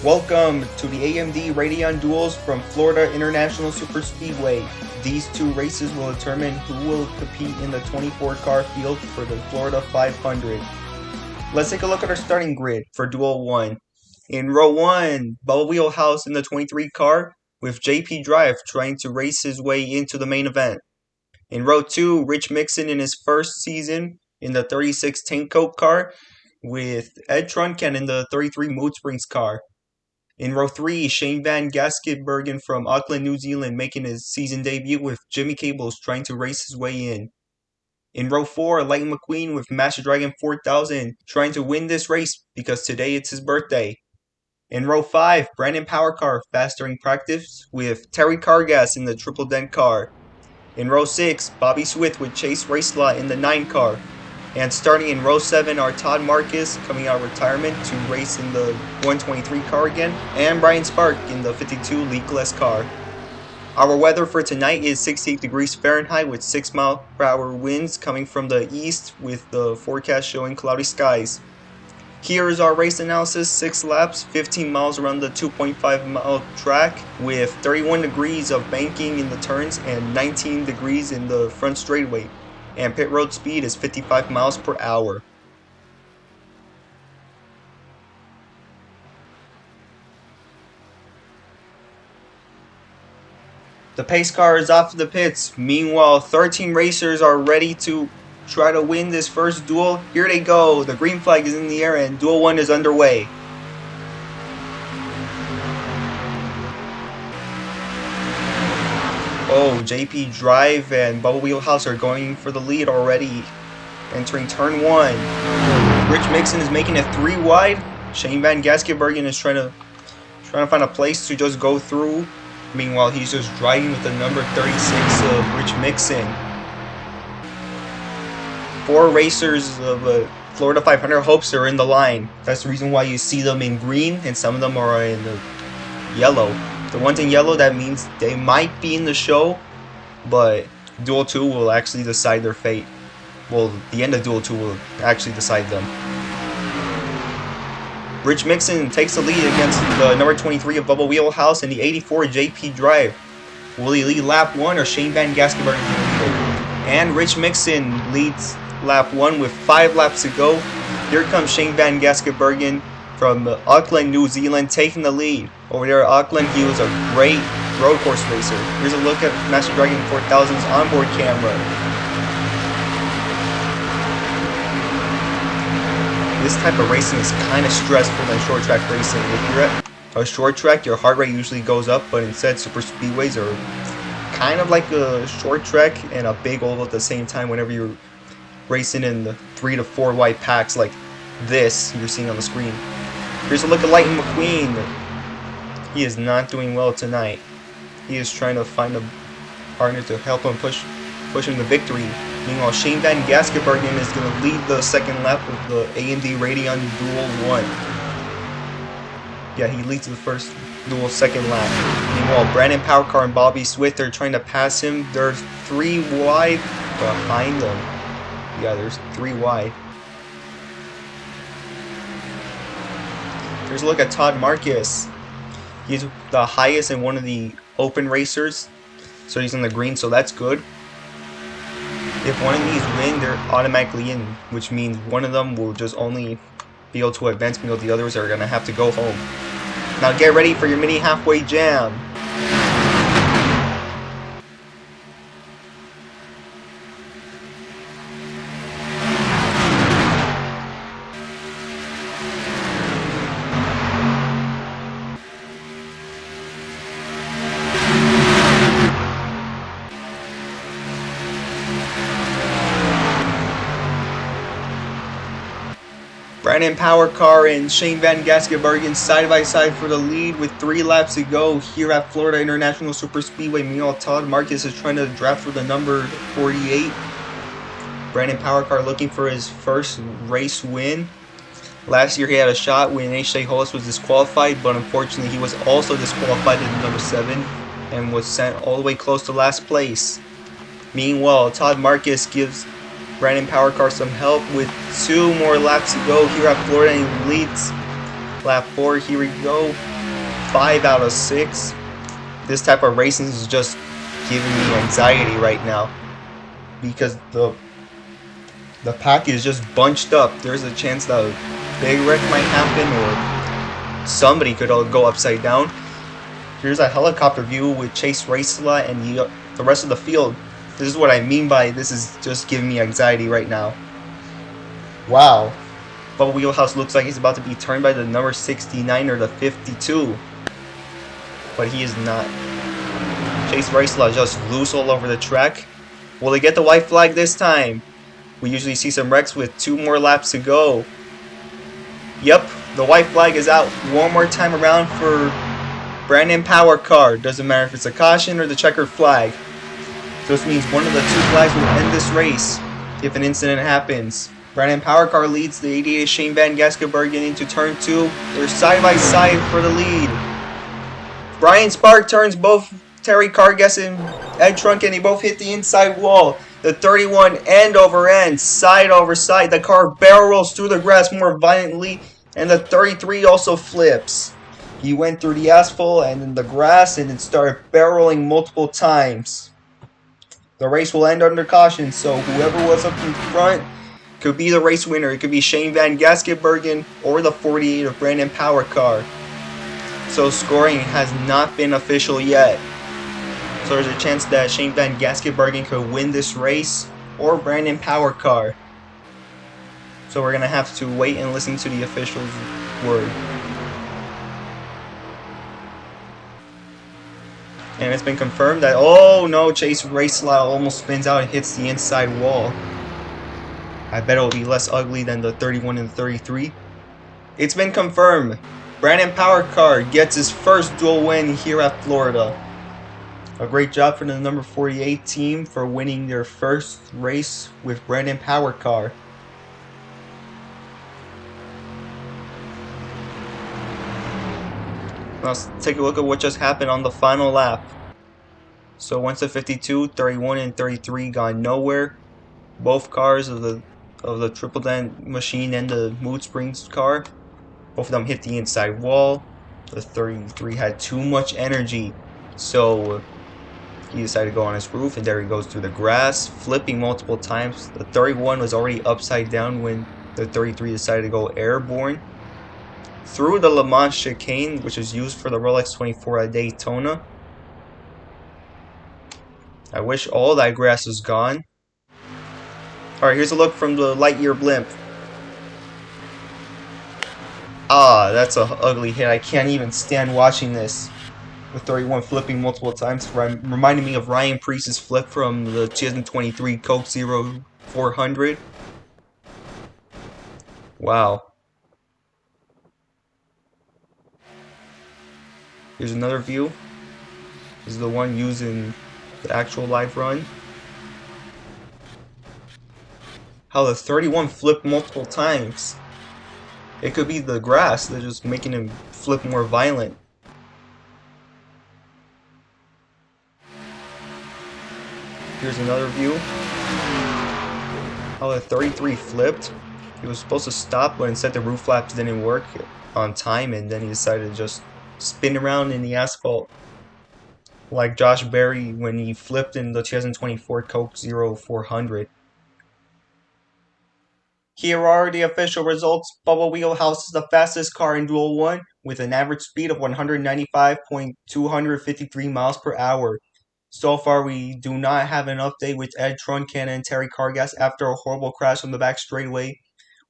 Welcome to the AMD Radeon Duels from Florida International Superspeedway. These two races will determine who will compete in the 24-car field for the Florida 500. Let's take a look at our starting grid for Duel 1. In row 1, Bubba Wheelhouse in the 23 car with JP Drive trying to race his way into the main event. In row 2, Rich Mixon in his first season in the 36 Tank Coat car with Ed Truncan in the 33 Mood Springs car. In row 3, Shane Van Gisbergen from Auckland, New Zealand making his season debut with Jimmy Cables trying to race his way in. In row 4, Lightning McQueen with Master Dragon 4000 trying to win this race because today it's his birthday. In row 5, Brandon Powercar fast during practice with Terry Cargas in the Triple Dent car. In row 6, Bobby Swift with Chase Racelot in the 9 car. And starting in row 7 are Todd Marcus coming out of retirement to race in the 123 car again, and Brian Spark in the 52 leakless car. Our weather for tonight is 68 degrees Fahrenheit with 6 mile/hour winds coming from the east with the forecast showing cloudy skies. Here is our race analysis: 6 laps, 15 miles around the 2.5 mile track with 31 degrees of banking in the turns and 19 degrees in the front straightaway. And pit road speed is 55 miles per hour. The pace car is off to the pits. Meanwhile, 13 racers are ready to try to win this first duel. Here they go. The green flag is in the air and Duel 1 is underway. Oh, JP Drive and Bubba Wheelhouse are going for the lead already. Entering turn 1. Rich Mixon is making it 3 wide. Shane Van Gisbergen is trying to find a place to just go through. Meanwhile, he's just driving with the number 36 of Rich Mixon. 4 racers of Florida 500 hopes are in the line. That's the reason why you see them in green and some of them are in the yellow. The ones in yellow, that means they might be in the show, but Duel 2 will actually decide their fate. Well, the end of Duel 2 will actually decide them. Rich Mixon takes the lead against the number 23 of Bubba Wheelhouse and the 84 JP Drive. Will he lead lap 1 or Shane Van Gisbergen? And Rich Mixon leads lap 1 with 5 laps to go. Here comes Shane Van Gisbergen from Auckland, New Zealand, taking the lead. Over there at Auckland, he was a great road course racer. Here's a look at Master Dragon 4000's onboard camera. This type of racing is kind of stressful than short track racing. If you're at a short track, your heart rate usually goes up, but instead super speedways are kind of like a short track and a big oval at the same time whenever you're racing in the 3 to 4 wide packs like this you're seeing on the screen. Here's a look at Lightning McQueen. He is not doing well tonight. He is trying to find a partner to help him push him to victory. Meanwhile, Shane Van Gisbergen is going to lead the second lap of the AMD Radeon Duel 1. Yeah, he leads the first duel second lap. Meanwhile, Brandon Powercar and Bobby Swift are trying to pass him. There's 3 wide behind them. Yeah, there's 3 wide. Here's a look at Todd Marcus. He's the highest in one of the open racers, so he's in the green, so that's good. If one of these win, they're automatically in, which means one of them will just only be able to advance, meanwhile the others are going to have to go home. Now get ready for your mini halfway jam. Brandon Powercar and Shane Van Gisbergen side by side for the lead with 3 laps to go here at Florida International Superspeedway. Meanwhile, Todd Marcus is trying to draft for the number 48. Brandon Powercar looking for his first race win. Last year he had a shot when H.J. Hollis was disqualified, but unfortunately he was also disqualified in number 7 and was sent all the way close to last place. Meanwhile, Todd Marcus gives Brandon Powercar some help with 2 more laps to go here at Florida, and he leads lap 4. Here we go. 5 out of 6. This type of racing is just giving me anxiety right now because the pack is just bunched up. There's a chance that a big wreck might happen or somebody could all go upside down. Here's a helicopter view with Chase Racela and the rest of the field. This is what I mean by this is just giving me anxiety right now. Wow. Bubba Wheelhouse looks like he's about to be turned by the number 69 or the 52. But he is not. Chase Racela is just loose all over the track. Will they get the white flag this time? We usually see some wrecks with 2 more laps to go. Yep, the white flag is out one more time around for Brandon Power Car. Doesn't matter if it's a caution or the checkered flag. So this means one of the 2 flags will end this race if an incident happens. Brandon Power Car leads the 88 Shane Van Gisbergen into turn 2. They're side by side for the lead. Brian Spark turns both Terry Carguess and Ed Trunk, and they both hit the inside wall. The 31 end over end, side over side. The car barrel rolls through the grass more violently, and the 33 also flips. He went through the asphalt and in the grass, and it started barrel rolling multiple times. The race will end under caution, so whoever was up in front could be the race winner. It could be Shane Van Gisbergen or the 48 of Brandon Power Car. So scoring has not been official yet. So there's a chance that Shane Van Gisbergen could win this race or Brandon Power Car. So we're going to have to wait and listen to the official's word. And it's been confirmed that, oh no, Chase Racela almost spins out and hits the inside wall. I bet it'll be less ugly than the 31 and 33. It's been confirmed. Brandon Power Car gets his first dual win here at Florida. A great job for the number 48 team for winning their first race with Brandon Power Car. Now let's take a look at what just happened on the final lap. So once the 52, 31, and 33 got nowhere, both cars of the Triple Dent machine and the Mood Springs car, both of them hit the inside wall. The 33 had too much energy, so he decided to go on his roof, and there he goes through the grass, flipping multiple times. The 31 was already upside down when the 33 decided to go airborne. Through the Le Mans chicane, which is used for the Rolex 24 at Daytona. I wish all that grass was gone. Alright, here's a look from the Lightyear blimp. Ah, that's a ugly hit. I can't even stand watching this. The 31 flipping multiple times, reminding me of Ryan Preece's flip from the 2023 Coke Zero 400. Wow. Here's another view. This is the one using the actual live run. How the 31 flipped multiple times. It could be the grass that's just making him flip more violent. Here's another view. How the 33 flipped. He was supposed to stop, but instead the roof flaps didn't work on time, and then he decided to just spin around in the asphalt. Like Josh Berry when he flipped in the 2024 Coke Zero 400. Here are the official results. Bubba Wheelhouse is the fastest car in Duel 1 with an average speed of 195.253 miles per hour. So far, we do not have an update with Ed Truncan and Terry Carguess after a horrible crash on the back straightaway.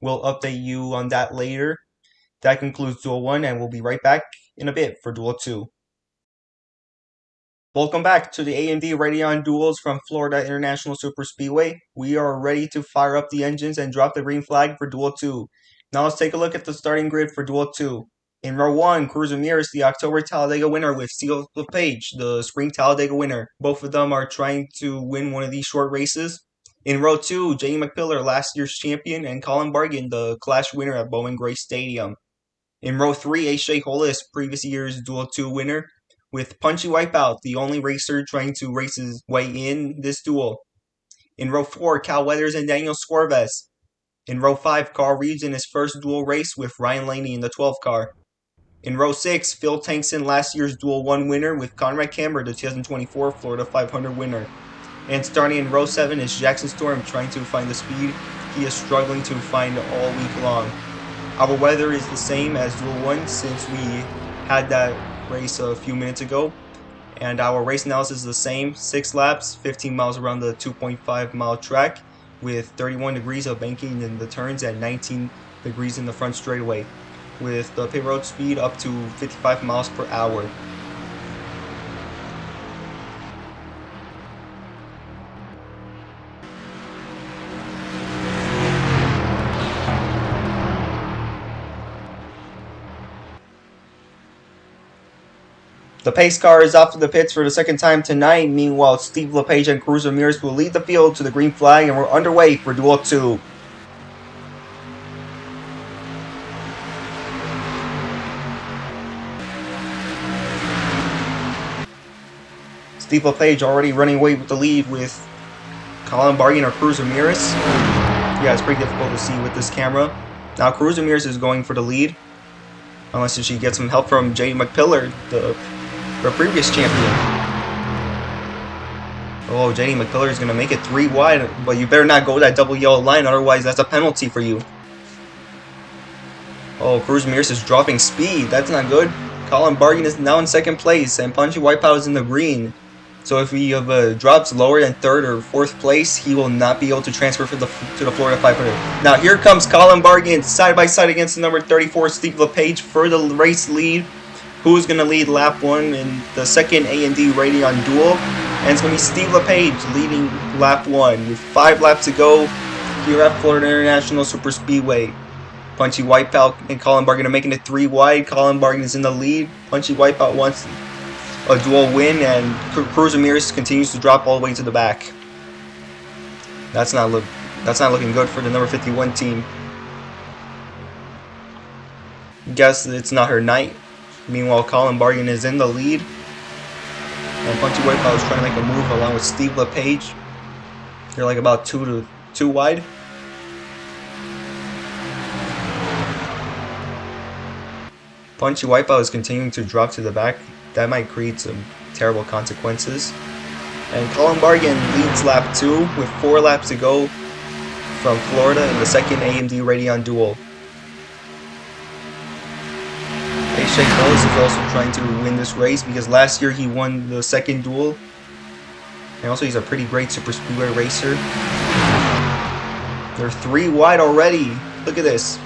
We'll update you on that later. That concludes Duel 1, and we'll be right back in a bit for Duel 2. Welcome back to the AMD Radeon Duels from Florida International Superspeedway. We are ready to fire up the engines and drop the green flag for Duel 2. Now let's take a look at the starting grid for Duel 2. In row 1, Cruz Ramirez, the October Talladega winner, with Steel LePage, the Spring Talladega winner. Both of them are trying to win one of these short races. In row 2, J.E. McPillar, last year's champion, and Colin Bargan, the Clash winner at Bowman Gray Stadium. In row 3, H.J. Hollis, previous year's Duel 2 winner, with Punchy Wipeout, the only racer trying to race his way in this duel. In row 4, Cal Weathers and Daniel Scorvez. In row 5, Carl Reeves in his first duel race with Ryan Laney in the 12 car. In row 6, Phil Tankson, last year's Duel 1 winner, with Conrad Camber, the 2024 Florida 500 winner. And starting in row 7 is Jackson Storm, trying to find the speed he is struggling to find all week long. Our weather is the same as Duel 1 since we had that race a few minutes ago. And our race analysis is the same, 6 laps, 15 miles around the 2.5 mile track, with 31 degrees of banking in the turns and 19 degrees in the front straightaway, with the pit road speed up to 55 miles per hour. The pace car is off to the pits for the second time tonight. Meanwhile, Steve LePage and Cruz Ramirez will lead the field to the green flag, and we're underway for Duel 2. Steve LePage already running away with the lead with Colin Bargain or Cruz Ramirez. Yeah, it's pretty difficult to see with this camera. Now Cruz Ramirez is going for the lead, unless she gets some help from J.D. McPillar, the previous champion. Oh, J.D. McPillar is going to make it 3 wide, but you better not go that double yellow line, otherwise that's a penalty for you. Oh, Cruz Ramirez is dropping speed. That's not good. Colin Bargain is now in second place, and Punchy Wipeout is in the green. So if he drops lower than 3rd or 4th place, he will not be able to transfer to the Florida 500. Now here comes Colin Bargain side by side against the number 34 Steve LePage for the race lead. Who's going to lead lap 1 in the second AMD Radeon Duel? And it's going to be Steve LePage leading lap 1 with 5 laps to go here at Florida International Superspeedway. Punchy Wipeout and Colin Bargain are making it 3 wide. Colin Bargain is in the lead. Punchy Wipeout wants a Duel win, and Cruz Ramirez continues to drop all the way to the back. That's not looking good for the number 51 team. Guess it's not her night. Meanwhile, Colin Bargain is in the lead, and Punchy Wipeout is trying to make a move along with Steve LePage. They're like about 2 wide. Punchy Wipeout is continuing to drop to the back. That might create some terrible consequences. And Colin Bargain leads lap 2 with 4 laps to go from Florida in the second AMD Radeon Duel. Shake Ellis is also trying to win this race because last year he won the second duel. And also he's a pretty great Superspeedway racer. They're 3 wide already. Look at this.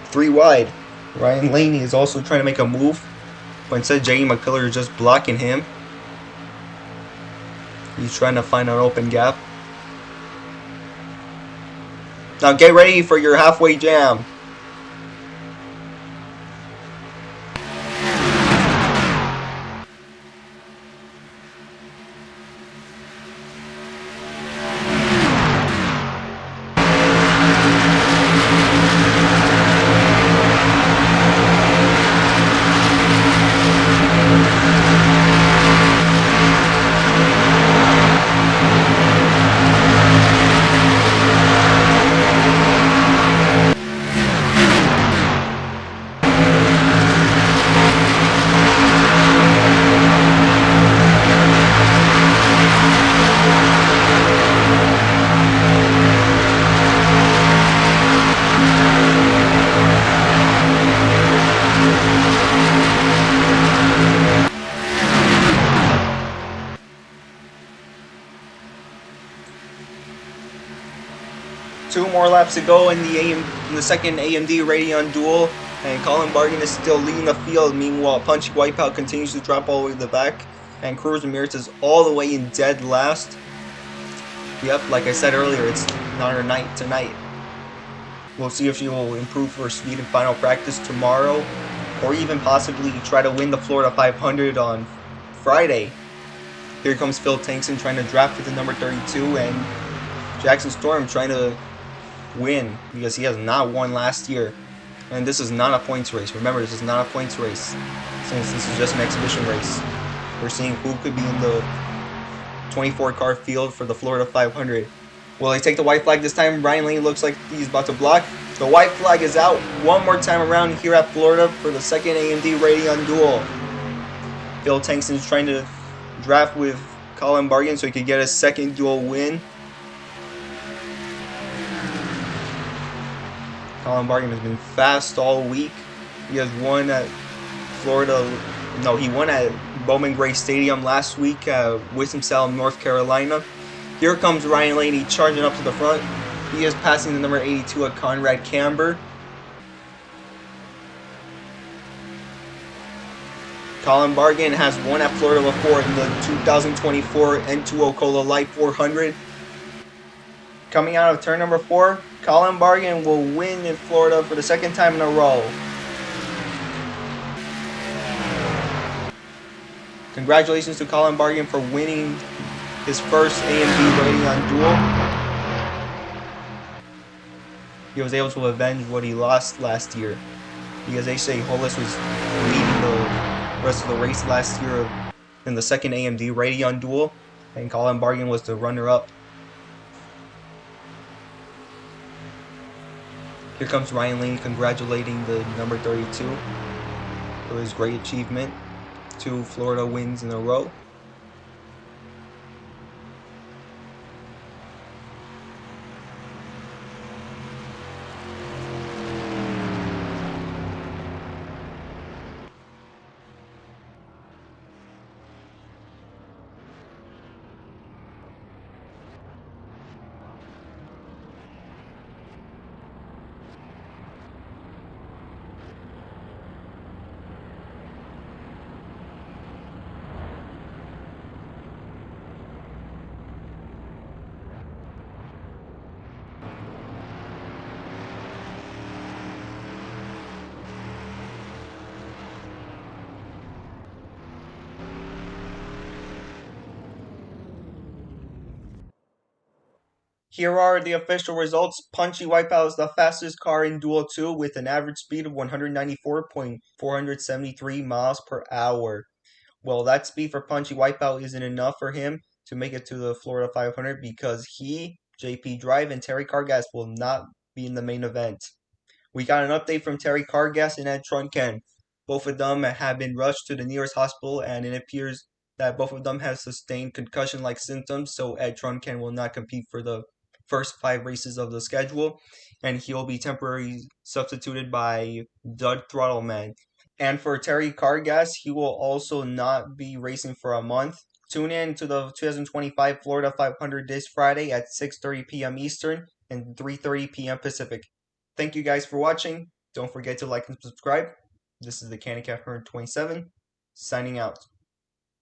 3 wide. Ryan Laney is also trying to make a move, but instead J.D. McPillar is just blocking him. He's trying to find an open gap. Now get ready for your halfway jam. Two more laps to go in the second AMD Radeon Duel, and Colin Bargain is still leading the field. Meanwhile, Punchy Wipeout continues to drop all the way to the back, and Cruz Ramirez is all the way in dead last. Yep, like I said earlier, it's not her night tonight. We'll see if she will improve her speed in final practice tomorrow, or even possibly try to win the Florida 500 on Friday. Here comes Phil Tankson trying to draft with the number 32, and Jackson Storm trying to win because he has not won last year. And this is not a points race. Remember, this is not a points race, since this is just an exhibition race. We're seeing who could be in the 24 car field for the Florida 500. Will he take the white flag this time? Ryan Laney looks like he's about to block. The white flag is out one more time around here at Florida for the second AMD Radeon Duel. Phil Tankson's trying to draft with Colin Bargan so he could get a second duel win. Colin Bargan has been fast all week. He has won at Florida. No, he won at Bowman Gray Stadium last week at Winston-Salem, North Carolina. Here comes Ryan Laney charging up to the front. He is passing the number 82 at Conrad Camber. Colin Bargan has won at Florida before in the 2024 N2O Cola Light 400. Coming out of turn number 4, Colin Bargan will win in Florida for the second time in a row. Congratulations to Colin Bargan for winning his first AMD Radeon Duel. He was able to avenge what he lost last year, because AJ Hollis was leading the rest of the race last year in the second AMD Radeon Duel, and Colin Bargan was the runner-up. Here comes Ryan Laney congratulating the number 32 for his great achievement. 2 Florida wins in a row. Here are the official results. Punchy Wipeout is the fastest car in Duel 2 with an average speed of 194.473 miles per hour. Well, that speed for Punchy Wipeout isn't enough for him to make it to the Florida 500 because he, JP Drive, and Terry Cargas will not be in the main event. We got an update from Terry Cargas and Ed Trunken. Both of them have been rushed to the nearest hospital, and it appears that both of them have sustained concussion-like symptoms, so Ed Trunken will not compete for the first 5 races of the schedule, and he'll be temporarily substituted by Doug Throttleman. And for Terry Cargas, he will also not be racing for a month. Tune in to the 2025 Florida 500 this Friday at 6:30 p.m. Eastern and 3:30 p.m. Pacific. Thank you guys for watching. Don't forget to like and subscribe. This is the Candy Cat 127, signing out.